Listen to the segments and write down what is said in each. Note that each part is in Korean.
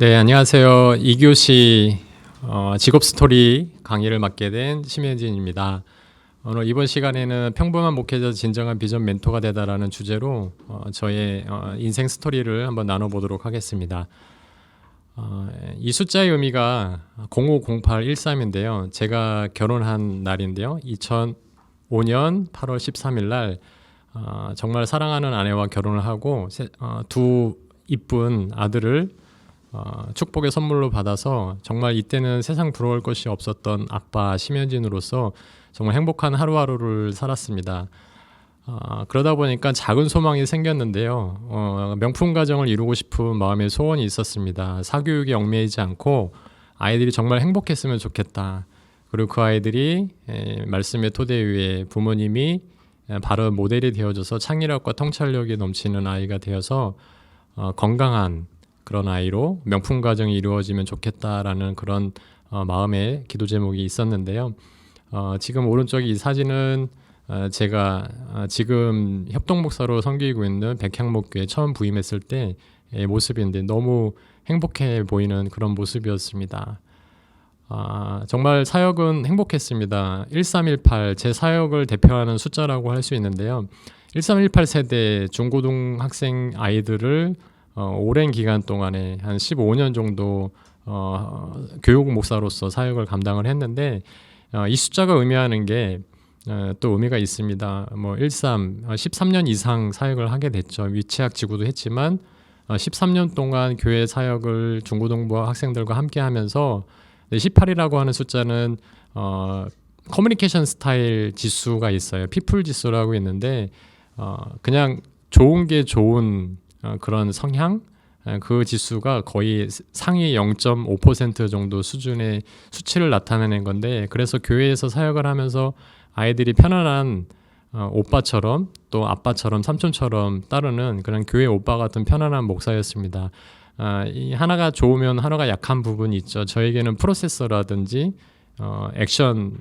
네, 안녕하세요. 2교시 직업 스토리 강의를 맡게 된 심혜진입니다. 오늘 이번 시간에는 평범한 목회자 진정한 비전 멘토가 되다라는 주제로 저의 인생 스토리를 한번 나눠보도록 하겠습니다. 이 숫자의 의미가 050813인데요. 제가 결혼한 날인데요. 2005년 8월 13일 날 정말 사랑하는 아내와 결혼을 하고 두 이쁜 아들을 축복의 선물로 받아서 정말 이때는 세상 부러울 것이 없었던 아빠 심현진으로서 정말 행복한 하루하루를 살았습니다. 그러다 보니까 작은 소망이 생겼는데요. 명품 가정을 이루고 싶은 마음의 소원이 있었습니다. 사교육에 얽매이지 않고 아이들이 정말 행복했으면 좋겠다. 그리고 그 아이들이 말씀의 토대 위에 부모님이 바로 모델이 되어줘서 창의력과 통찰력이 넘치는 아이가 되어서 건강한 그런 아이로 명품 가정이 이루어지면 좋겠다라는 그런 마음의 기도 제목이 있었는데요. 지금 오른쪽에 이 사진은 제가 지금 협동목사로 섬기고 있는 백향목교에 처음 부임했을 때 모습인데 너무 행복해 보이는 그런 모습이었습니다. 정말 사역은 행복했습니다. 1318 제 사역을 대표하는 숫자라고 할 수 있는데요. 1318 세대 중고등 학생 아이들을 오랜 기간 동안에 한 15년 정도 교육 목사로서 사역을 감당을 했는데 이 숫자가 의미하는 게 또 의미가 있습니다. 13년 이상 사역을 하게 됐죠. 위치학 지구도 했지만 13년 동안 교회 사역을 중고등부 학생들과 함께 하면서 18이라고 하는 숫자는 커뮤니케이션 스타일 지수가 있어요. 피플 지수라고 있는데 그냥 좋은 게 좋은 그런 성향 그 지수가 거의 상위 0.5% 정도 수준의 수치를 나타내는 건데 그래서 교회에서 사역을 하면서 아이들이 편안한 오빠처럼 또 아빠처럼 삼촌처럼 따르는 그런 교회 오빠 같은 편안한 목사였습니다. 이 하나가 좋으면 하나가 약한 부분이 있죠. 저에게는 프로세서라든지 액션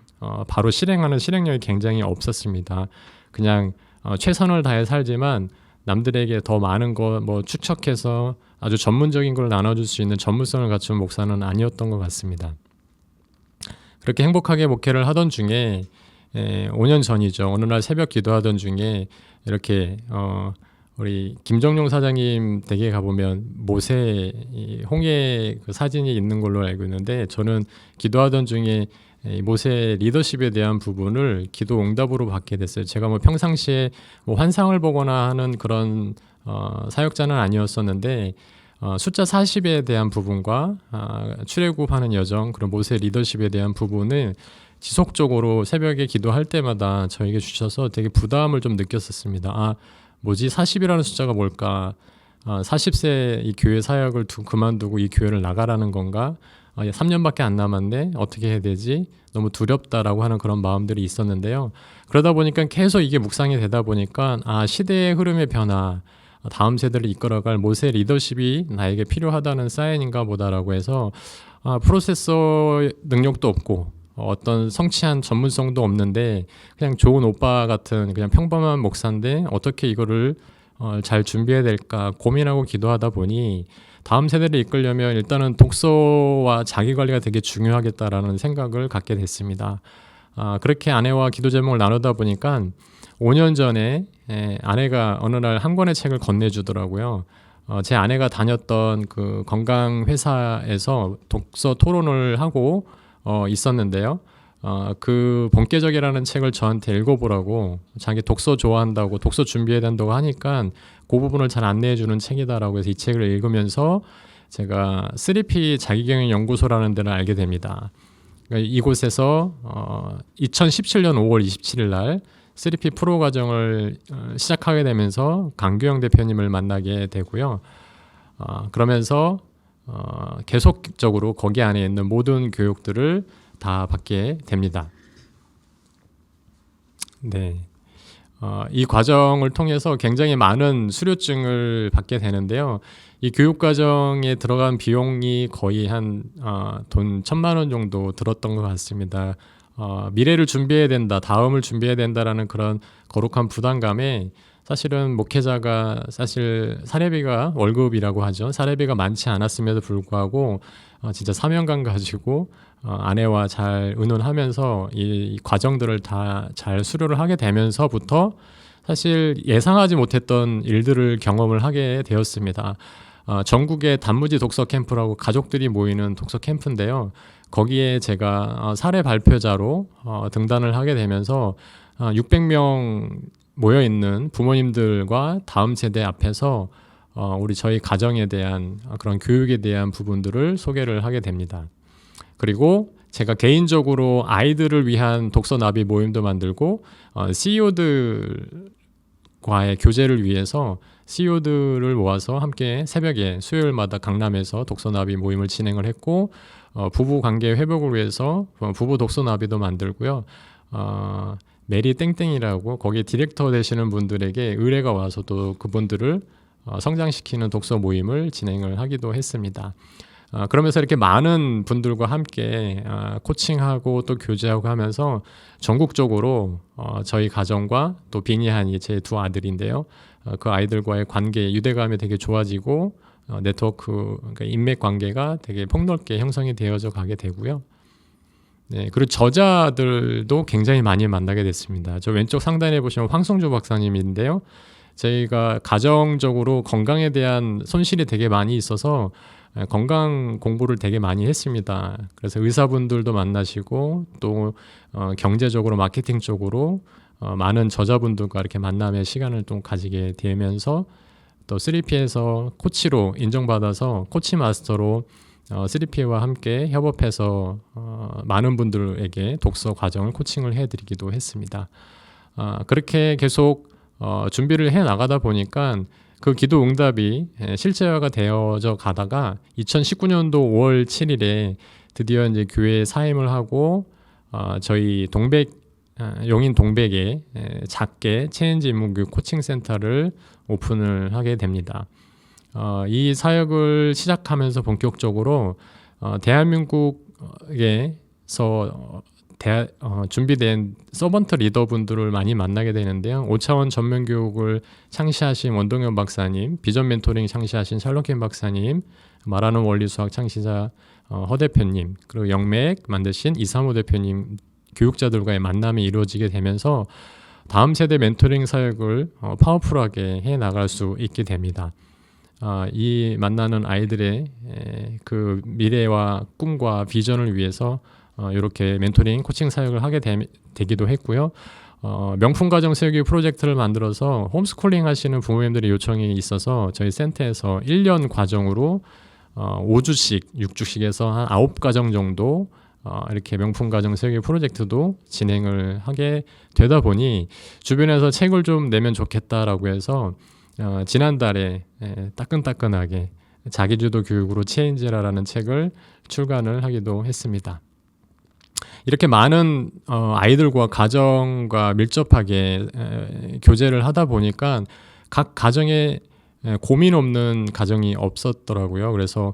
바로 실행하는 실행력이 굉장히 없었습니다. 그냥 최선을 다해 살지만 남들에게 더 많은 거 추측해서 아주 전문적인 걸 나눠줄 수 있는 전문성을 갖춘 목사는 아니었던 것 같습니다. 그렇게 행복하게 목회를 하던 중에 5년 전이죠. 어느 날 새벽 기도하던 중에 이렇게 우리 김정용 사장님 댁에 가보면 모세 홍해 그 사진이 있는 걸로 알고 있는데 저는 기도하던 중에 모세 리더십에 대한 부분을 기도 응답으로 받게 됐어요. 제가 평상시에 환상을 보거나 하는 그런 사역자는 아니었었는데 숫자 40에 대한 부분과 출애굽하는 여정 그리고 모세 리더십에 대한 부분을 지속적으로 새벽에 기도할 때마다 저에게 주셔서 되게 부담을 좀 느꼈었습니다. 뭐지 40이라는 숫자가 뭘까? 40세 이 교회 사역을 그만두고 이 교회를 나가라는 건가? 3년밖에 안 남았네. 어떻게 해야 되지? 너무 두렵다라고 하는 그런 마음들이 있었는데요. 그러다 보니까 계속 이게 묵상이 되다 보니까 시대의 흐름의 변화, 다음 세대를 이끌어갈 모세 리더십이 나에게 필요하다는 사인인가 보다라고 해서 프로세서 능력도 없고 어떤 성취한 전문성도 없는데 그냥 좋은 오빠 같은 그냥 평범한 목사인데 어떻게 이거를 잘 준비해야 될까 고민하고 기도하다 보니 다음 세대를 이끌려면 일단은 독서와 자기관리가 되게 중요하겠다라는 생각을 갖게 됐습니다. 그렇게 아내와 기도 제목을 나누다 보니까 5년 전에 아내가 어느 날 한 권의 책을 건네주더라고요. 제 아내가 다녔던 그 건강 회사에서 독서 토론을 하고 있었는데요. 그 본계적이라는 책을 저한테 읽어보라고 자기 독서 좋아한다고 독서 준비해야 된다고 하니까 그 부분을 잘 안내해주는 책이다라고 해서 이 책을 읽으면서 제가 3P 자기경영 연구소라는 데를 알게 됩니다. 그러니까 이곳에서 2017년 5월 27일 날 3P 프로 과정을 시작하게 되면서 강규영 대표님을 만나게 되고요. 그러면서 계속적으로 거기 안에 있는 모든 교육들을 다 받게 됩니다. 네, 이 과정을 통해서 굉장히 많은 수료증을 받게 되는데요. 이 교육 과정에 들어간 비용이 거의 한 돈 1,000만 원 정도 들었던 것 같습니다. 미래를 준비해야 된다, 다음을 준비해야 된다라는 그런 거룩한 부담감에 사실은 목회자가 사실 사례비가 월급이라고 하죠. 사례비가 많지 않았음에도 불구하고 진짜 사명감 가지고 아내와 잘 의논하면서 이 과정들을 다 잘 수료를 하게 되면서부터 사실 예상하지 못했던 일들을 경험을 하게 되었습니다. 전국의 단무지 독서 캠프라고 가족들이 모이는 독서 캠프인데요. 거기에 제가 사례 발표자로 등단을 하게 되면서 600명 모여 있는 부모님들과 다음 세대 앞에서 우리 저희 가정에 대한 그런 교육에 대한 부분들을 소개를 하게 됩니다. 그리고 제가 개인적으로 아이들을 위한 독서 나비 모임도 만들고 CEO들과의 교제를 위해서 CEO들을 모아서 함께 새벽에 수요일마다 강남에서 독서 나비 모임을 진행을 했고 부부 관계 회복을 위해서 부부 독서 나비도 만들고요. 메리 땡땡이라고 거기 디렉터 되시는 분들에게 의뢰가 와서 또 그분들을 성장시키는 독서 모임을 진행을 하기도 했습니다. 그러면서 이렇게 많은 분들과 함께 코칭하고 또 교제하고 하면서 전국적으로 저희 가정과 또 비니한이 제 두 아들인데요. 그 아이들과의 관계 유대감이 되게 좋아지고 네트워크 그러니까 인맥 관계가 되게 폭넓게 형성이 되어져 가게 되고요. 네, 그리고 저자들도 굉장히 많이 만나게 됐습니다. 저 왼쪽 상단에 보시면 황성주 박사님인데요. 저희가 가정적으로 건강에 대한 손실이 되게 많이 있어서 건강 공부를 되게 많이 했습니다. 그래서 의사분들도 만나시고 또 경제적으로 마케팅 쪽으로 많은 저자분들과 이렇게 만남의 시간을 좀 가지게 되면서 또 3P에서 코치로 인정받아서 코치 마스터로 3P와 함께 협업해서 많은 분들에게 독서 과정을 코칭을 해드리기도 했습니다. 그렇게 계속 준비를 해 나가다 보니까 그 기도 응답이 실제화가 되어져 가다가 2019년도 5월 7일에 드디어 이제 교회에 사임을 하고 저희 용인 동백에 작게 체인지 인문교육 코칭 센터를 오픈을 하게 됩니다. 이 사역을 시작하면서 본격적으로 대한민국에서 준비된 서번트 리더분들을 많이 만나게 되는데요. 5차원 전면 교육을 창시하신 원동현 박사님, 비전 멘토링 창시하신 샬롯 킴 박사님, 말하는 원리 수학 창시자 허 대표님, 그리고 영맥 만드신 이삼호 대표님 교육자들과의 만남이 이루어지게 되면서 다음 세대 멘토링 사역을 파워풀하게 해 나갈 수 있게 됩니다. 이 만나는 아이들의 그 미래와 꿈과 비전을 위해서 이렇게 멘토링 코칭 사역을 하게 되기도 했고요. 명품가정 세우기 프로젝트를 만들어서 홈스쿨링 하시는 부모님들의 요청이 있어서 저희 센터에서 1년 과정으로 5주씩 6주씩에서 한 9가정 정도 이렇게 명품가정 세우기 프로젝트도 진행을 하게 되다 보니 주변에서 책을 좀 내면 좋겠다라고 해서 지난달에 따끈따끈하게 자기주도 교육으로 체인지라라는 책을 출간을 하기도 했습니다. 이렇게 많은 아이들과 가정과 밀접하게 교제를 하다 보니까 각 가정에 고민 없는 가정이 없었더라고요. 그래서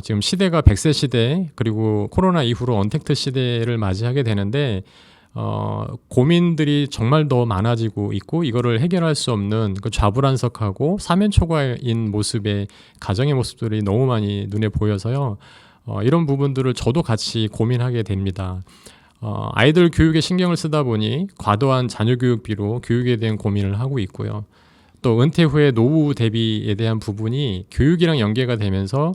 지금 시대가 100세 시대 그리고 코로나 이후로 언택트 시대를 맞이하게 되는데 고민들이 정말 더 많아지고 있고 이거를 해결할 수 없는 그 좌불안석하고 사면초가인 모습의 가정의 모습들이 너무 많이 눈에 보여서요. 이런 부분들을 저도 같이 고민하게 됩니다. 아이들 교육에 신경을 쓰다 보니 과도한 자녀교육비로 교육에 대한 고민을 하고 있고요. 또 은퇴 후에 노후 대비에 대한 부분이 교육이랑 연계가 되면서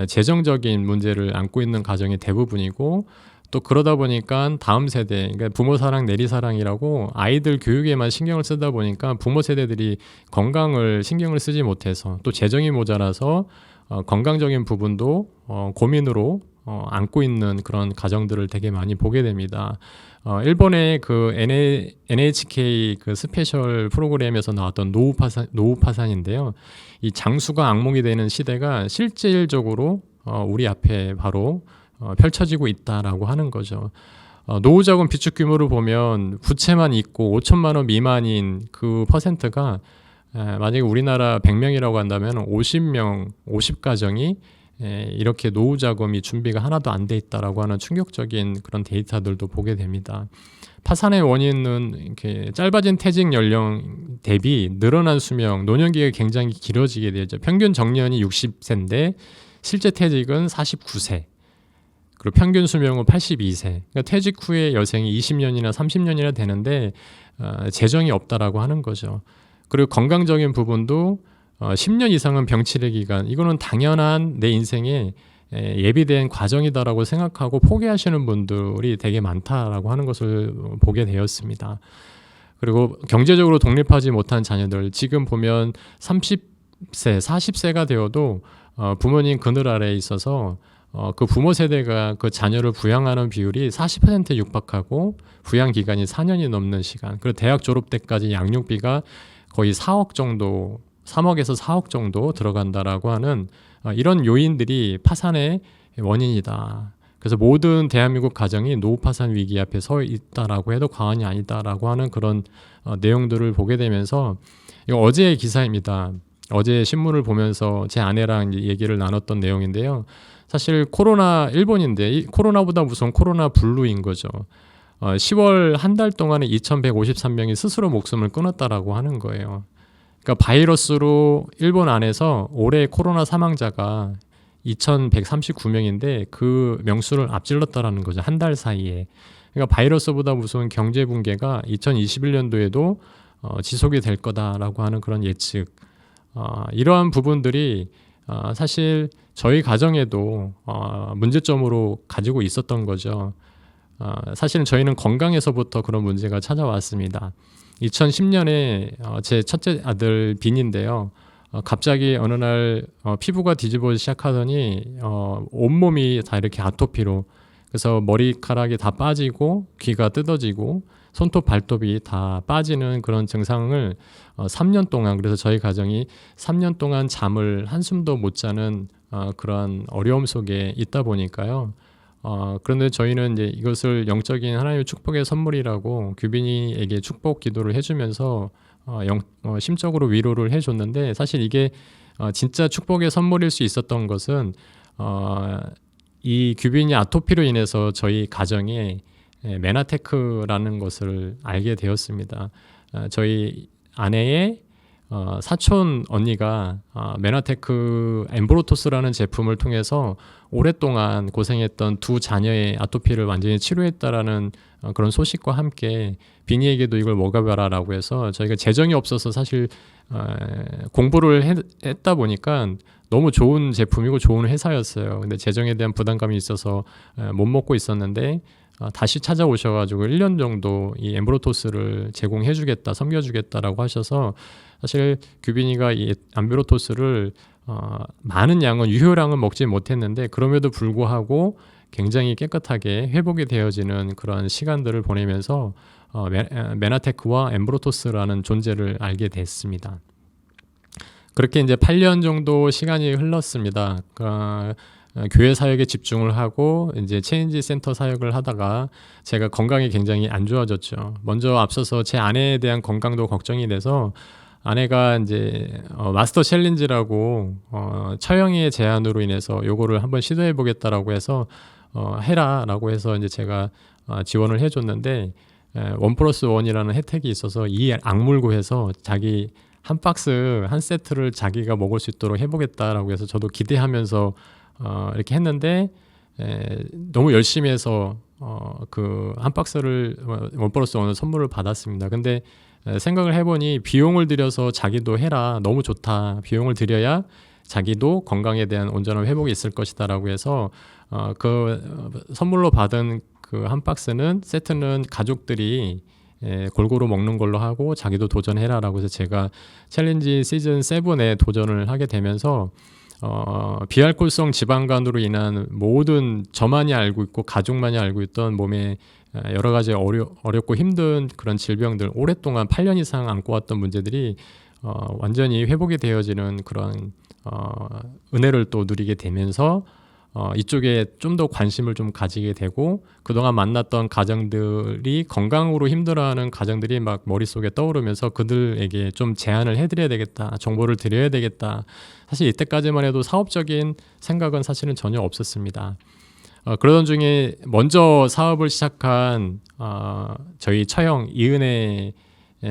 재정적인 문제를 안고 있는 가정이 대부분이고 또 그러다 보니까 다음 세대, 그러니까 부모 사랑, 내리 사랑이라고 아이들 교육에만 신경을 쓰다 보니까 부모 세대들이 건강을 신경을 쓰지 못해서 또 재정이 모자라서 건강적인 부분도 고민으로 안고 있는 그런 가정들을 되게 많이 보게 됩니다. 일본의 그 NHK 그 스페셜 프로그램에서 나왔던 노후 파산인데요. 이 장수가 악몽이 되는 시대가 실질적으로 우리 앞에 바로 펼쳐지고 있다라고 하는 거죠. 노후자금 비축 규모를 보면 부채만 있고 5천만 원 미만인 그 퍼센트가 만약에 우리나라 100명이라고 한다면 50가정이 이렇게 노후 자금이 준비가 하나도 안 돼 있다라고 하는 충격적인 그런 데이터들도 보게 됩니다. 파산의 원인은 이렇게 짧아진 퇴직 연령 대비 늘어난 수명, 노년기가 굉장히 길어지게 되죠. 평균 정년이 60세인데 실제 퇴직은 49세. 그리고 평균 수명은 82세. 그러니까 퇴직 후에 여생이 20년이나 30년이나 되는데 재정이 없다라고 하는 거죠. 그리고 건강적인 부분도 10년 이상은 병치레 기간, 이거는 당연한 내 인생에 예비된 과정이다라고 생각하고 포기하시는 분들이 되게 많다라고 하는 것을 보게 되었습니다. 그리고 경제적으로 독립하지 못한 자녀들, 지금 보면 30세, 40세가 되어도 부모님 그늘 아래에 있어서 그 부모 세대가 그 자녀를 부양하는 비율이 40%에 육박하고 부양 기간이 4년이 넘는 시간. 그리고 대학 졸업 때까지 양육비가 거의 4억 정도, 3억에서 4억 정도 들어간다라고 하는 이런 요인들이 파산의 원인이다. 그래서 모든 대한민국 가정이 노후 파산 위기 앞에 서 있다라고 해도 과언이 아니다라고 하는 그런 내용들을 보게 되면서, 이거 어제의 기사입니다. 어제 신문을 보면서 제 아내랑 얘기를 나눴던 내용인데요. 사실 코로나 일본인데 이 코로나보다 무서운 코로나 블루인 거죠. 10월 한 달 동안에 2,153명이 스스로 목숨을 끊었다라고 하는 거예요. 그러니까 바이러스로 일본 안에서 올해 코로나 사망자가 2,139명인데 그 명수를 앞질렀다라는 거죠. 한 달 사이에. 그러니까 바이러스보다 무서운 경제 붕괴가 2021년도에도 지속이 될 거다라고 하는 그런 예측. 이러한 부분들이 사실 저희 가정에도 문제점으로 가지고 있었던 거죠. 사실은 저희는 건강에서부터 그런 문제가 찾아왔습니다. 2010년에 제 첫째 아들 빈인데요. 갑자기 어느 날 피부가 뒤집어지기 시작하더니 온몸이 다 이렇게 아토피로, 그래서 머리카락이 다 빠지고 귀가 뜯어지고 손톱 발톱이 다 빠지는 그런 증상을 3년 동안, 그래서 저희 가정이 3년 동안 잠을 한숨도 못 자는 그런 어려움 속에 있다 보니까요. 그런데 저희는 이제 이것을 영적인 하나님의 축복의 선물이라고 규빈이에게 축복 기도를 해주면서 심적으로 위로를 해줬는데, 사실 이게 진짜 축복의 선물일 수 있었던 것은 이 규빈이 아토피로 인해서 저희 가정에 메나테크라는 것을 알게 되었습니다. 저희 아내의 사촌 언니가 메나테크 엠브로토스라는 제품을 통해서 오랫동안 고생했던 두 자녀의 아토피를 완전히 치료했다라는 그런 소식과 함께 비니에게도 이걸 먹어봐라라고 해서, 저희가 재정이 없어서 사실 공부를 했다 보니까 너무 좋은 제품이고 좋은 회사였어요. 근데 재정에 대한 부담감이 있어서 못 먹고 있었는데 다시 찾아오셔가지고 1년 정도 이 엠브로토스를 제공해주겠다, 섬겨주겠다라고 하셔서, 사실 규빈이가 이 엠브로토스를 많은 양은, 유효량은 먹지 못했는데 그럼에도 불구하고 굉장히 깨끗하게 회복이 되어지는 그런 시간들을 보내면서 메나테크와 엠브로토스라는 존재를 알게 됐습니다. 그렇게 이제 8년 정도 시간이 흘렀습니다. 교회 사역에 집중을 하고 이제 체인지 센터 사역을 하다가 제가 건강이 굉장히 안 좋아졌죠. 먼저 앞서서 제 아내에 대한 건강도 걱정이 돼서, 아내가 이제 마스터 챌린지라고 처형의 제안으로 인해서 요거를 한번 시도해 보겠다라고 해서 해라라고 해서 이제 제가 지원을 해줬는데, 1+1이라는 혜택이 있어서 이 악물고 해서 자기 한 박스 한 세트를 자기가 먹을 수 있도록 해보겠다라고 해서 저도 기대하면서 이렇게 했는데, 너무 열심히 해서 그 한 박스를 1+1을 선물을 받았습니다. 근데 생각을 해보니 비용을 들여서 자기도 해라, 너무 좋다, 비용을 들여야 자기도 건강에 대한 온전한 회복이 있을 것이다 라고 해서 그 선물로 받은 그 한 박스는, 세트는 가족들이 골고루 먹는 걸로 하고 자기도 도전해라 라고 해서 제가 챌린지 시즌 7에 도전을 하게 되면서 비알코올성 지방간으로 인한 모든, 저만이 알고 있고 가족만이 알고 있던 몸에 여러 가지 어렵고 힘든 그런 질병들, 오랫동안 8년 이상 안고 왔던 문제들이 완전히 회복이 되어지는 그런 은혜를 또 누리게 되면서 이쪽에 좀 더 관심을 좀 가지게 되고 그동안 만났던 가정들이 건강으로 힘들어하는 가정들이 막 머릿속에 떠오르면서 그들에게 좀 제안을 해드려야 되겠다, 정보를 드려야 되겠다. 사실 이때까지만 해도 사업적인 생각은 사실은 전혀 없었습니다. 그러던 중에 먼저 사업을 시작한 저희 처형 이은혜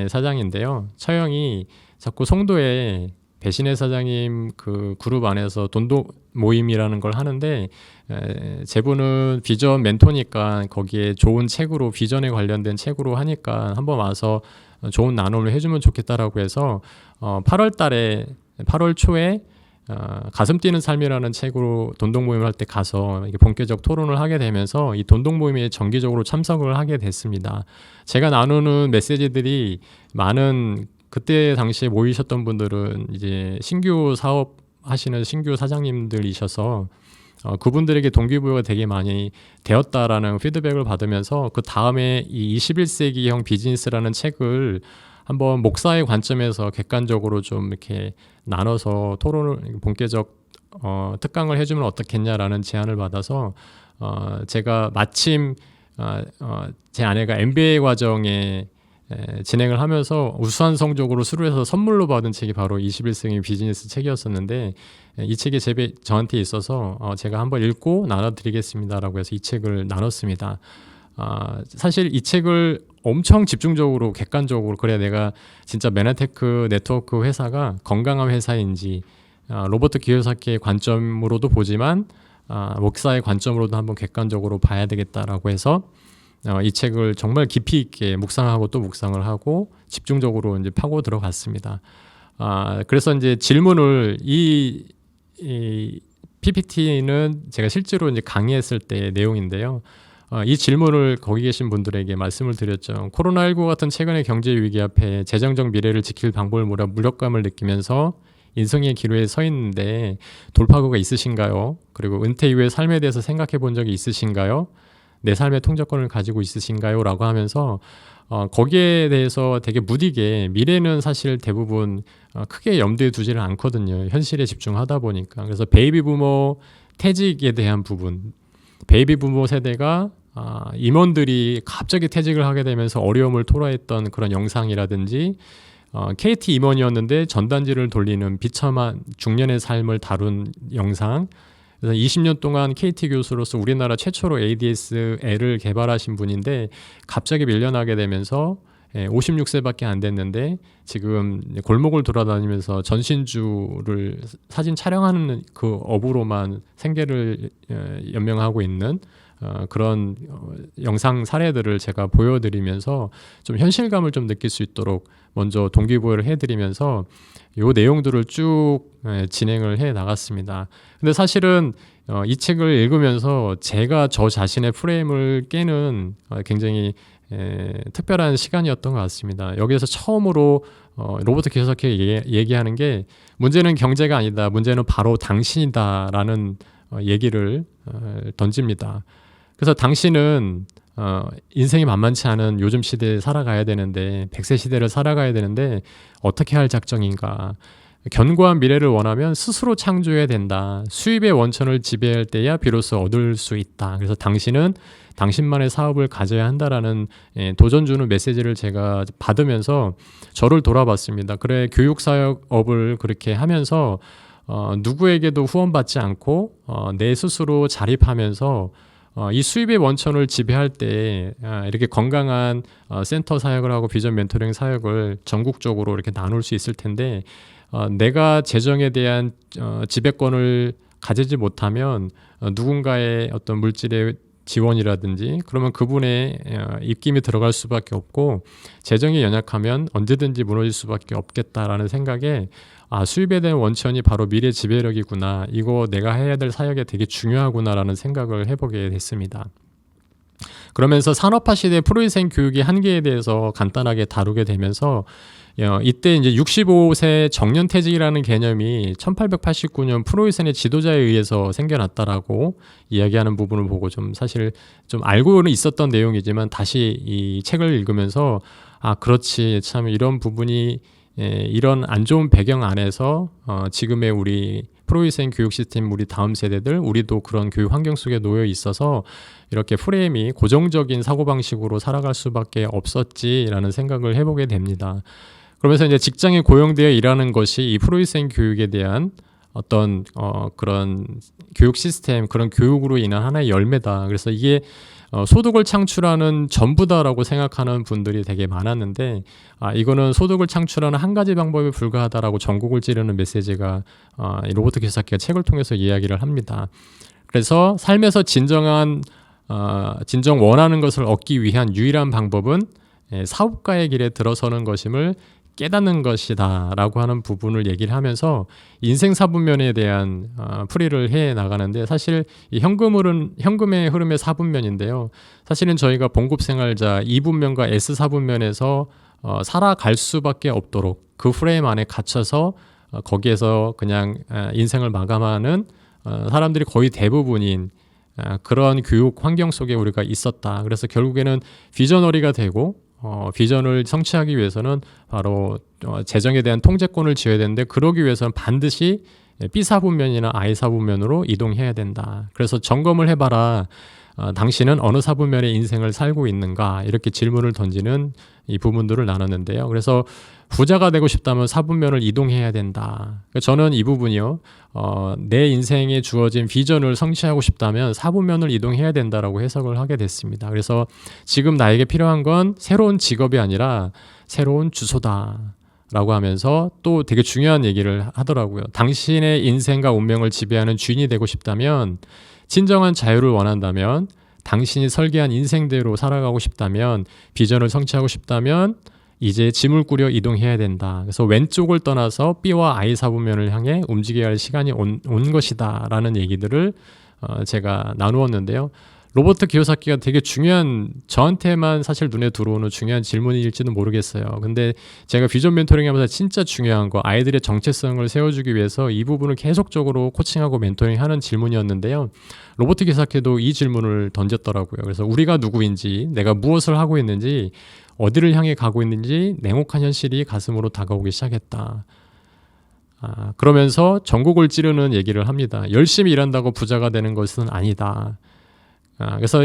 사장인데요. 처형이 자꾸 송도에 배신혜 사장님 그 그룹 안에서 돈도 모임이라는 걸 하는데 제분은 비전 멘토니까 거기에 좋은 책으로 비전에 관련된 책으로 하니까 한번 와서 좋은 나눔을 해주면 좋겠다라고 해서 8월 초에 가슴 뛰는 삶이라는 책으로 돈독 모임을 할 때 가서 본격적 토론을 하게 되면서 이 돈독 모임에 정기적으로 참석을 하게 됐습니다. 제가 나누는 메시지들이 많은 그때 당시에 모이셨던 분들은 이제 신규 사업 하시는 신규 사장님들이셔서 그분들에게 동기부여가 되게 많이 되었다라는 피드백을 받으면서 그 다음에 이 21세기형 비즈니스라는 책을 한번 목사의 관점에서 객관적으로 좀 이렇게 나눠서 토론을 본격적 특강을 해주면 어떻겠냐라는 제안을 받아서 제가 마침 제 아내가 MBA 과정에 진행을 하면서 우수한 성적으로 수료해서 선물로 받은 책이 바로 21세기 비즈니스 책이었었는데 이 책이 저한테 있어서 제가 한번 읽고 나눠드리겠습니다라고 해서 이 책을 나눴습니다. 사실 이 책을 엄청 집중적으로 객관적으로 그래야 내가 진짜 메나테크 네트워크 회사가 건강한 회사인지 로버트 기요사키의 관점으로도 보지만 목사의 관점으로도 한번 객관적으로 봐야 되겠다라고 해서 이 책을 정말 깊이 있게 묵상하고 또 묵상을 하고 집중적으로 이제 파고 들어갔습니다. 그래서 이제 질문을 이 PPT는 제가 실제로 이제 강의했을 때 내용인데요. 이 질문을 거기 계신 분들에게 말씀을 드렸죠. 코로나19 같은 최근의 경제 위기 앞에 재정적 미래를 지킬 방법을 몰라 무력감을 느끼면서 인생의 기로에 서 있는데 돌파구가 있으신가요? 그리고 은퇴 이후의 삶에 대해서 생각해 본 적이 있으신가요? 내 삶의 통제권을 가지고 있으신가요? 라고 하면서 거기에 대해서 되게 무디게 미래는 사실 대부분 크게 염두에 두지를 않거든요. 현실에 집중하다 보니까. 그래서 베이비 부모 퇴직에 대한 부분, 베이비 부모 세대가 임원들이 갑자기 퇴직을 하게 되면서 어려움을 토로했던 그런 영상이라든지 KT 임원이었는데 전단지를 돌리는 비참한 중년의 삶을 다룬 영상. 그래서 20년 동안 KT 교수로서 우리나라 최초로 ADSL을 개발하신 분인데 갑자기 밀려나게 되면서 56세밖에 안 됐는데 지금 골목을 돌아다니면서 전신주를 사진 촬영하는 그 업으로만 생계를 연명하고 있는 그런 영상 사례들을 제가 보여드리면서 좀 현실감을 좀 느낄 수 있도록 먼저 동기부여를 해드리면서 요 내용들을 쭉 진행을 해 나갔습니다. 근데 사실은 이 책을 읽으면서 제가 저 자신의 프레임을 깨는 굉장히 특별한 시간이었던 것 같습니다. 여기에서 처음으로 로버트 키요사키가 얘기하는 게 문제는 경제가 아니다. 문제는 바로 당신이다라는 얘기를 던집니다. 그래서 당신은 인생이 만만치 않은 요즘 시대에 살아가야 되는데 100세 시대를 살아가야 되는데 어떻게 할 작정인가. 견고한 미래를 원하면 스스로 창조해야 된다. 수입의 원천을 지배할 때야 비로소 얻을 수 있다. 그래서 당신은 당신만의 사업을 가져야 한다라는 도전 주는 메시지를 제가 받으면서 저를 돌아봤습니다. 그래 교육사업을 그렇게 하면서 누구에게도 후원받지 않고 내 스스로 자립하면서 이 수입의 원천을 지배할 때 이렇게 건강한 센터 사역을 하고 비전 멘토링 사역을 전국적으로 이렇게 나눌 수 있을 텐데 내가 재정에 대한 지배권을 가지지 못하면 누군가의 어떤 물질의 지원이라든지 그러면 그분의 입김이 들어갈 수밖에 없고 재정이 연약하면 언제든지 무너질 수밖에 없겠다라는 생각에 수입에 대한 원천이 바로 미래 지배력이구나. 이거 내가 해야 될 사역에 되게 중요하구나라는 생각을 해보게 됐습니다. 그러면서 산업화 시대 프로위생 교육의 한계에 대해서 간단하게 다루게 되면서 이때 이제 65세 정년퇴직이라는 개념이 1889년 프로이센의 지도자에 의해서 생겨났다라고 이야기하는 부분을 보고 좀 사실 좀 알고는 있었던 내용이지만 다시 이 책을 읽으면서 그렇지 참 이런 부분이 이런 안 좋은 배경 안에서 지금의 우리 프로이센 교육 시스템 우리 다음 세대들 우리도 그런 교육 환경 속에 놓여 있어서 이렇게 프레임이 고정적인 사고방식으로 살아갈 수밖에 없었지라는 생각을 해보게 됩니다. 그러면서 이제 직장에 고용되어 일하는 것이 이 프로이센 교육에 대한 어떤 그런 교육 시스템, 그런 교육으로 인한 하나의 열매다. 그래서 이게 소득을 창출하는 전부다라고 생각하는 분들이 되게 많았는데 이거는 소득을 창출하는 한 가지 방법에 불과하다라고 전곡을 찌르는 메시지가 이 로버트 키요사키가 책을 통해서 이야기를 합니다. 그래서 삶에서 진정 원하는 것을 얻기 위한 유일한 방법은 사업가의 길에 들어서는 것임을 깨닫는 것이다 라고 하는 부분을 얘기를 하면서 인생 사분면에 대한 풀이를 해 나가는데, 사실 이 현금의 흐름의 사분면인데요, 사실은 저희가 봉급생활자 2분면과 S사분면에서 살아갈 수밖에 없도록 그 프레임 안에 갇혀서 거기에서 그냥 인생을 마감하는 사람들이 거의 대부분인 그런 교육 환경 속에 우리가 있었다. 그래서 결국에는 비저너리가 되고 비전을 성취하기 위해서는 바로 재정에 대한 통제권을 쥐어야 되는데, 그러기 위해서는 반드시 B사분면이나 I사분면으로 이동해야 된다. 그래서 점검을 해봐라. 당신은 어느 사분면의 인생을 살고 있는가? 이렇게 질문을 던지는 이 부분들을 나눴는데요. 그래서 부자가 되고 싶다면 사분면을 이동해야 된다. 저는 이 부분이요, 내 인생에 주어진 비전을 성취하고 싶다면 사분면을 이동해야 된다라고 해석을 하게 됐습니다. 그래서 지금 나에게 필요한 건 새로운 직업이 아니라 새로운 주소다 라고 하면서 또 되게 중요한 얘기를 하더라고요. 당신의 인생과 운명을 지배하는 주인이 되고 싶다면, 진정한 자유를 원한다면, 당신이 설계한 인생대로 살아가고 싶다면, 비전을 성취하고 싶다면 이제 짐을 꾸려 이동해야 된다. 그래서 왼쪽을 떠나서 B와 I 사분면을 향해 움직여야 할 시간이 온 것이다 라는 얘기들을 제가 나누었는데요. 로버트 키요사키가 되게 중요한, 저한테만 사실 눈에 들어오는 중요한 질문일지는 모르겠어요. 근데 제가 비전 멘토링 하면서 진짜 중요한 거, 아이들의 정체성을 세워주기 위해서 이 부분을 계속적으로 코칭하고 멘토링 하는 질문이었는데요. 로버트 키요사키도 이 질문을 던졌더라고요. 그래서 우리가 누구인지, 내가 무엇을 하고 있는지, 어디를 향해 가고 있는지 냉혹한 현실이 가슴으로 다가오기 시작했다. 그러면서 전곡을 찌르는 얘기를 합니다. 열심히 일한다고 부자가 되는 것은 아니다. 그래서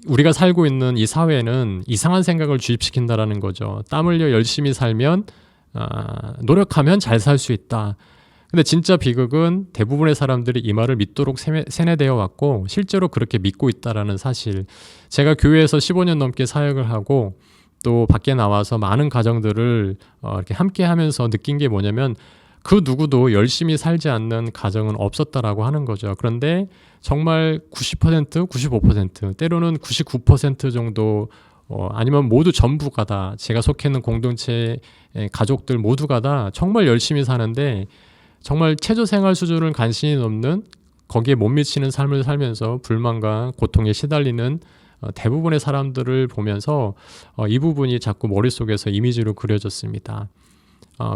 우리가 살고 있는 이 사회는 이상한 생각을 주입시킨다라는 거죠. 땀 흘려 열심히 살면, 노력하면 잘 살 수 있다. 근데 진짜 비극은 대부분의 사람들이 이 말을 믿도록 세뇌되어 왔고 실제로 그렇게 믿고 있다라는 사실. 제가 교회에서 15년 넘게 사역을 하고 또 밖에 나와서 많은 가정들을 이렇게 함께 하면서 느낀 게 뭐냐면, 그 누구도 열심히 살지 않는 가정은 없었다라고 하는 거죠. 그런데 정말 90%, 95%, 때로는 99% 정도, 아니면 모두 전부가 다, 제가 속해 있는 공동체의 가족들 모두가 다 정말 열심히 사는데 정말 최저생활 수준을 간신히 넘는, 거기에 못 미치는 삶을 살면서 불만과 고통에 시달리는 대부분의 사람들을 보면서 이 부분이 자꾸 머릿속에서 이미지로 그려졌습니다.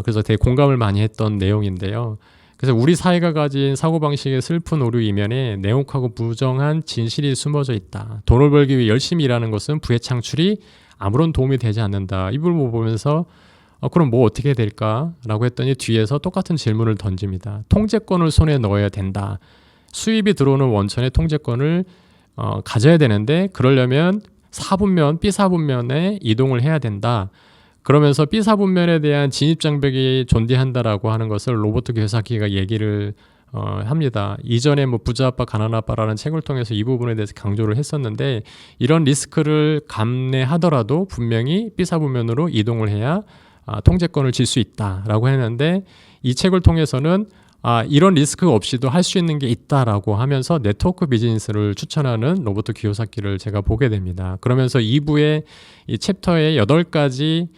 그래서 되게 공감을 많이 했던 내용인데요. 그래서 우리 사회가 가진 사고방식의 슬픈 오류 이면에 냉혹하고 부정한 진실이 숨어져 있다. 돈을 벌기 위해 열심히 일하는 것은 부의 창출이 아무런 도움이 되지 않는다. 이 부분을 보면서 그럼 뭐 어떻게 될까? 라고 했더니 뒤에서 똑같은 질문을 던집니다. 통제권을 손에 넣어야 된다. 수입이 들어오는 원천의 통제권을 가져야 되는데, 그러려면 사분면, B사분면에 이동을 해야 된다. 그러면서 B사분면에 대한 진입장벽이 존재한다라고 하는 것을 로버트 키요사키가 얘기를 합니다. 이전에 부자 아빠, 가난 아빠라는 책을 통해서 이 부분에 대해서 강조를 했었는데, 이런 리스크를 감내하더라도 분명히 B사분면으로 이동을 해야 통제권을 질 수 있다라고 했는데, 이 책을 통해서는 이런 리스크 없이도 할 수 있는 게 있다라고 하면서 네트워크 비즈니스를 추천하는 로버트 키요사키를 제가 보게 됩니다. 그러면서 2부의 이 챕터의 8가지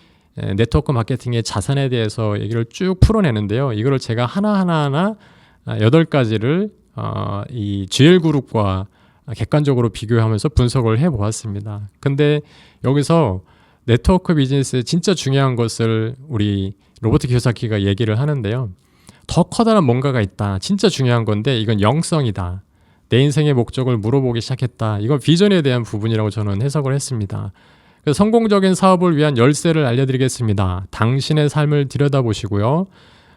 네트워크 마케팅의 자산에 대해서 얘기를 쭉 풀어내는데요. 이거를 제가 하나하나 8가지를 이 GL그룹과 객관적으로 비교하면서 분석을 해보았습니다. 근데 여기서 네트워크 비즈니스의 진짜 중요한 것을 우리 로버트 키요사키가 얘기를 하는데요. 더 커다란 뭔가가 있다. 진짜 중요한 건데 이건 영성이다. 내 인생의 목적을 물어보기 시작했다. 이건 비전에 대한 부분이라고 저는 해석을 했습니다. 그래서 성공적인 사업을 위한 열쇠를 알려드리겠습니다. 당신의 삶을 들여다보시고요.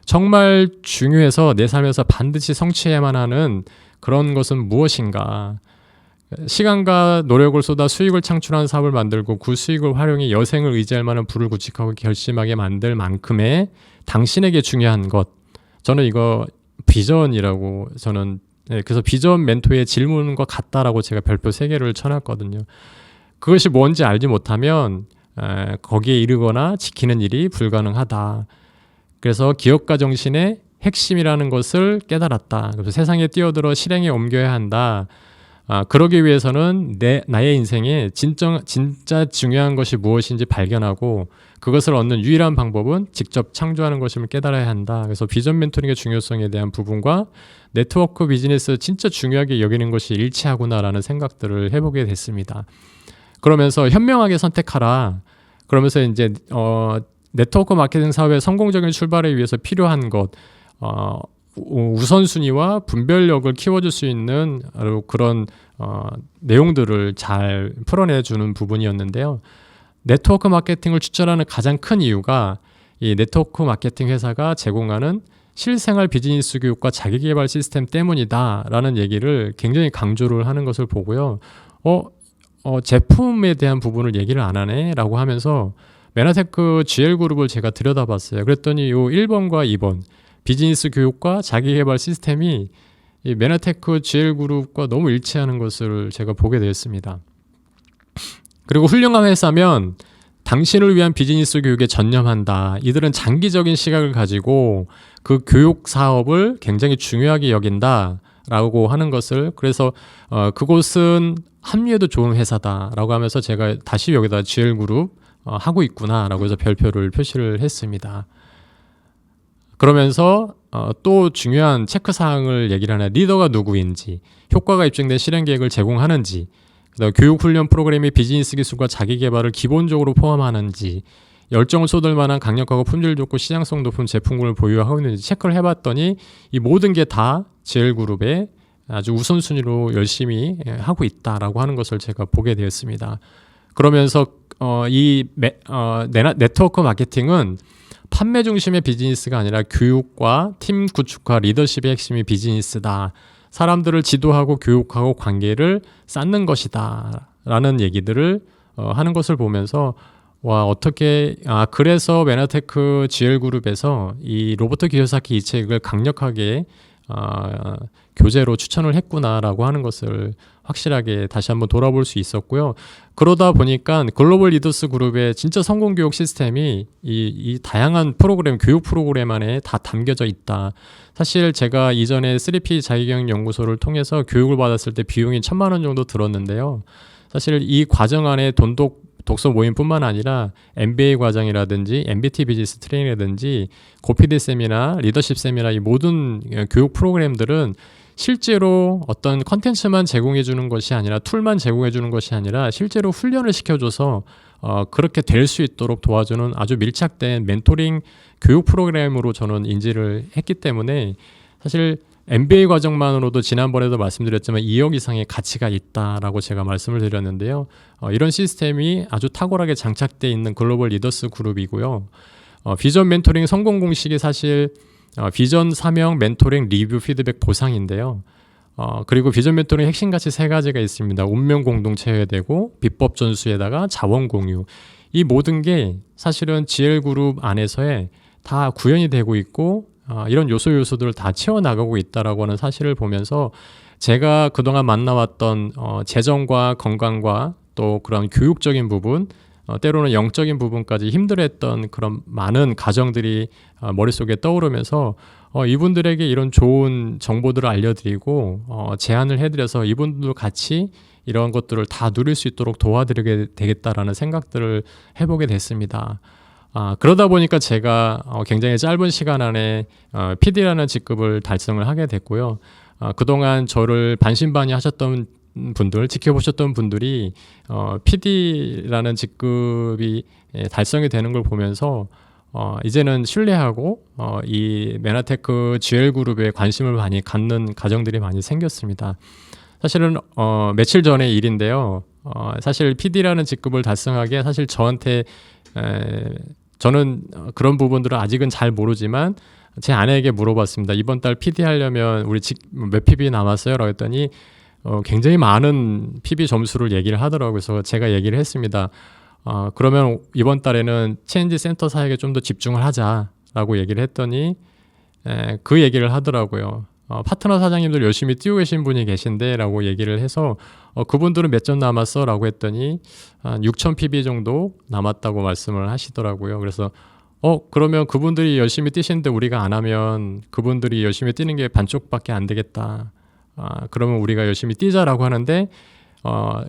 정말 중요해서 내 삶에서 반드시 성취해야만 하는 그런 것은 무엇인가? 시간과 노력을 쏟아 수익을 창출하는 사업을 만들고 그 수익을 활용해 여생을 의지할 만한 부를 구축하고 결심하게 만들 만큼의 당신에게 중요한 것. 저는 이거 비전이라고 그래서 비전 멘토의 질문과 같다라고 제가 별표 3개를 쳐놨거든요. 그것이 뭔지 알지 못하면 거기에 이르거나 지키는 일이 불가능하다. 그래서 기업가 정신의 핵심이라는 것을 깨달았다. 그래서 세상에 뛰어들어 실행에 옮겨야 한다. 그러기 위해서는 나의 인생에 진짜 중요한 것이 무엇인지 발견하고 그것을 얻는 유일한 방법은 직접 창조하는 것임을 깨달아야 한다. 그래서 비전 멘토링의 중요성에 대한 부분과 네트워크 비즈니스 진짜 중요하게 여기는 것이 일치하구나라는 생각들을 해보게 됐습니다. 그러면서 현명하게 선택하라. 그러면서 이제 네트워크 마케팅 사업의 성공적인 출발에 위해서 필요한 것, 우선순위와 분별력을 키워줄 수 있는 그런 내용들을 잘 풀어내주는 부분이었는데요. 네트워크 마케팅을 추천하는 가장 큰 이유가 이 네트워크 마케팅 회사가 제공하는 실생활 비즈니스 교육과 자기개발 시스템 때문이다라는 얘기를 굉장히 강조를 하는 것을 보고요. 제품에 대한 부분을 얘기를 안 하네 라고 하면서 메나테크 GL그룹을 제가 들여다봤어요. 그랬더니 요 1번과 2번 비즈니스 교육과 자기개발 시스템이 이 메나테크 GL그룹과 너무 일치하는 것을 제가 보게 되었습니다. 그리고 훌륭한 회사면 당신을 위한 비즈니스 교육에 전념한다. 이들은 장기적인 시각을 가지고 그 교육 사업을 굉장히 중요하게 여긴다 라고 하는 것을, 그래서 그곳은 합리에도 좋은 회사다라고 하면서 제가 다시 여기다 GL그룹 하고 있구나라고 해서 별표를 표시를 했습니다. 그러면서 또 중요한 체크사항을 얘기를 하나, 리더가 누구인지, 효과가 입증된 실행 계획을 제공하는지, 그다음 교육훈련 프로그램이 비즈니스 기술과 자기개발을 기본적으로 포함하는지, 열정을 쏟을 만한 강력하고 품질 좋고 시장성 높은 제품군을 보유하고 있는지 체크를 해봤더니 이 모든 게 다 GL그룹의 아주 우선순위로 열심히 하고 있다라고 하는 것을 제가 보게 되었습니다. 그러면서 네트워크 마케팅은 판매 중심의 비즈니스가 아니라 교육과 팀 구축과 리더십의 핵심이 비즈니스다. 사람들을 지도하고 교육하고 관계를 쌓는 것이다. 라는 얘기들을 하는 것을 보면서 그래서 메나테크 GL그룹에서 이 로버트 기요사키 이 책을 강력하게 교재로 추천을 했구나라고 하는 것을 확실하게 다시 한번 돌아볼 수 있었고요. 그러다 보니까 글로벌 리더스 그룹의 진짜 성공 교육 시스템이 이 다양한 프로그램, 교육 프로그램 안에 다 담겨져 있다. 사실 제가 이전에 3P 자기경영 연구소를 통해서 교육을 받았을 때 비용이 1,000만 원 정도 들었는데요. 사실 이 과정 안에 독서 모임뿐만 아니라 MBA 과정이라든지 MBT 비즈니스 트레이닝이라든지 고피디 세미나, 리더십 세미나, 이 모든 교육 프로그램들은 실제로 어떤 컨텐츠만 제공해 주는 것이 아니라, 툴만 제공해 주는 것이 아니라 실제로 훈련을 시켜줘서 그렇게 될 수 있도록 도와주는 아주 밀착된 멘토링 교육 프로그램으로 저는 인지를 했기 때문에, 사실 MBA 과정만으로도 지난번에도 말씀드렸지만 2억 이상의 가치가 있다라고 제가 말씀을 드렸는데요. 이런 시스템이 아주 탁월하게 장착되어 있는 글로벌 리더스 그룹이고요. 비전 멘토링 성공 공식이 사실 비전, 사명, 멘토링, 리뷰, 피드백, 보상인데요. 그리고 비전 멘토링 핵심 가치 3가지가 있습니다. 운명 공동체여야 되고, 비법 전수에다가 자원 공유. 이 모든 게 사실은 GL그룹 안에서의 다 구현이 되고 있고, 이런 요소들을 다 채워나가고 있다라고 하는 사실을 보면서 제가 그동안 만나왔던 재정과 건강과 또 그런 교육적인 부분, 때로는 영적인 부분까지 힘들어했던 그런 많은 가정들이 머릿속에 떠오르면서 이분들에게 이런 좋은 정보들을 알려드리고 제안을 해드려서 이분들도 같이 이런 것들을 다 누릴 수 있도록 도와드리게 되겠다라는 생각들을 해보게 됐습니다. 그러다 보니까 제가 굉장히 짧은 시간 안에 PD라는 직급을 달성을 하게 됐고요. 그동안 저를 반신반의하셨던 분들, 지켜보셨던 분들이 PD라는 직급이 달성이 되는 걸 보면서 이제는 신뢰하고 이 메나테크 GL그룹에 관심을 많이 갖는 가정들이 많이 생겼습니다. 사실은 며칠 전의 일인데요. 사실 PD라는 직급을 달성하기에 사실 저한테 저는 그런 부분들을 아직은 잘 모르지만 제 아내에게 물어봤습니다. 이번 달 PD 하려면 우리 몇 PB 남았어요? 라고 했더니 굉장히 많은 PB 점수를 얘기를 하더라고요. 그래서 제가 얘기를 했습니다. 그러면 이번 달에는 체인지 센터 사역에 좀 더 집중을 하자라고 얘기를 했더니 그 얘기를 하더라고요. 파트너 사장님들 열심히 뛰고 계신 분이 계신데 라고 얘기를 해서 그분들은 몇 점 남았어? 라고 했더니 한 6,000 PB 정도 남았다고 말씀을 하시더라고요. 그래서 그러면 그분들이 열심히 뛰시는데 우리가 안 하면 그분들이 열심히 뛰는 게 반쪽밖에 안 되겠다. 그러면 우리가 열심히 뛰자라고 하는데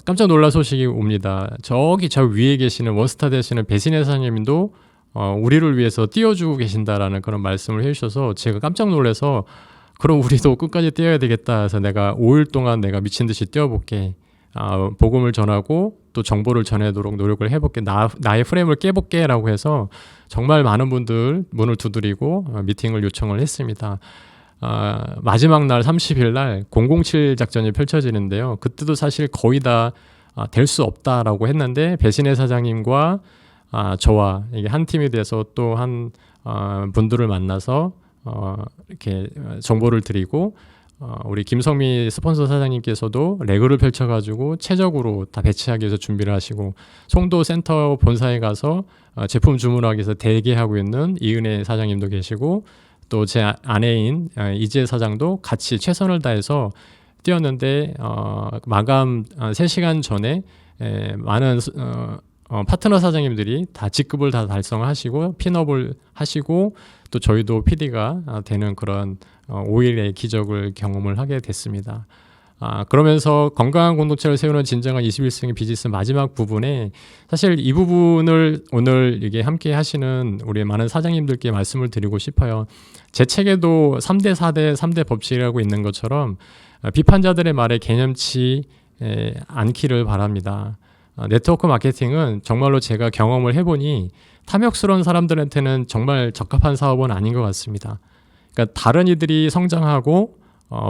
깜짝 놀란 소식이 옵니다. 저기 저 위에 계시는 원스타 되시는 배신혜 사장님도 우리를 위해서 뛰어주고 계신다라는 그런 말씀을 해주셔서 제가 깜짝 놀라서 그럼 우리도 끝까지 뛰어야 되겠다 해서 내가 5일 동안 내가 미친 듯이 뛰어볼게. 복음을 전하고 또 정보를 전하도록 노력을 해볼게. 나의 프레임을 깨볼게 라고 해서 정말 많은 분들 문을 두드리고 미팅을 요청을 했습니다. 마지막 날 30일 날 007 작전이 펼쳐지는데요. 그때도 사실 거의 다 될 수 없다라고 했는데 배신혜 사장님과 저와 이게 한 팀이 돼서 또 한 분들을 만나서 이렇게 정보를 드리고 우리 김성미 스폰서 사장님께서도 레그를 펼쳐가지고 최적으로 다 배치하기 위해서 준비를 하시고 송도 센터 본사에 가서 제품 주문하기 위해서 대기하고 있는 이은혜 사장님도 계시고 또 제 아내인 이지혜 사장도 같이 최선을 다해서 뛰었는데 마감 3시간 전에 많은 파트너 사장님들이 다 직급을 다 달성하시고 핀업을 하시고 또 저희도 PD가 되는 그런 5일의 기적을 경험을 하게 됐습니다. 그러면서 건강한 공동체를 세우는 진정한 21세기 비즈니스 마지막 부분에 사실 이 부분을 오늘 이게 함께 하시는 우리 많은 사장님들께 말씀을 드리고 싶어요. 제 책에도 3대 4대 3대 법칙이라고 있는 것처럼 비판자들의 말에 개념치 않기를 바랍니다. 네트워크 마케팅은 정말로 제가 경험을 해보니 탐욕스러운 사람들한테는 정말 적합한 사업은 아닌 것 같습니다. 그러니까 다른 이들이 성장하고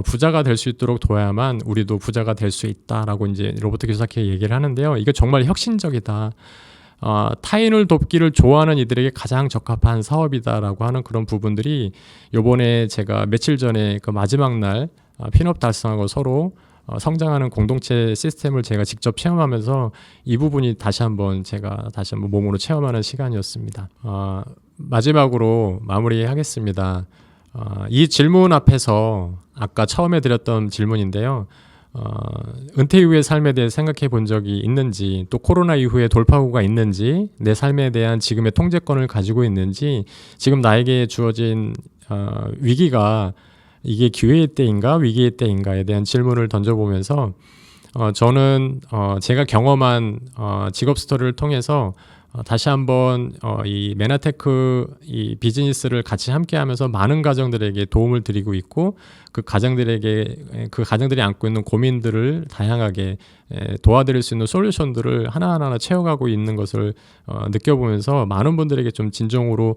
부자가 될 수 있도록 도와야만 우리도 부자가 될 수 있다라고 이제 로버트 키요사키 얘기를 하는데요. 이게 정말 혁신적이다. 타인을 돕기를 좋아하는 이들에게 가장 적합한 사업이다라고 하는 그런 부분들이 요번에 제가 며칠 전에 그 마지막 날 핀업 달성하고 서로 성장하는 공동체 시스템을 제가 직접 체험하면서 이 부분이 다시 한번 몸으로 체험하는 시간이었습니다. 마지막으로 마무리하겠습니다. 이 질문 앞에서 아까 처음에 드렸던 질문인데요. 은퇴 이후의 삶에 대해 생각해 본 적이 있는지, 또 코로나 이후에 돌파구가 있는지, 내 삶에 대한 지금의 통제권을 가지고 있는지, 지금 나에게 주어진 위기가 이게 기회의 때인가 위기의 때인가에 대한 질문을 던져보면서 저는 제가 경험한 직업 스토리를 통해서 다시 한번 이 메나테크 이 비즈니스를 같이 함께하면서 많은 가정들에게 도움을 드리고 있고 그 가정들이 안고 있는 고민들을 다양하게 도와드릴 수 있는 솔루션들을 하나하나 채워가고 있는 것을 느껴보면서 많은 분들에게 좀 진정으로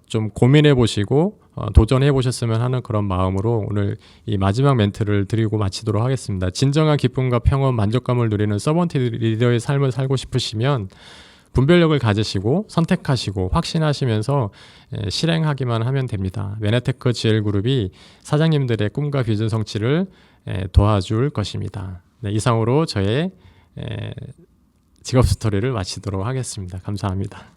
좀 고민해 보시고 도전해 보셨으면 하는 그런 마음으로 오늘 이 마지막 멘트를 드리고 마치도록 하겠습니다. 진정한 기쁨과 평온, 만족감을 누리는 서번트 리더의 삶을 살고 싶으시면 분별력을 가지시고 선택하시고 확신하시면서 실행하기만 하면 됩니다. 메나테크 GL그룹이 사장님들의 꿈과 비전 성취를 도와줄 것입니다. 네, 이상으로 저의 직업 스토리를 마치도록 하겠습니다. 감사합니다.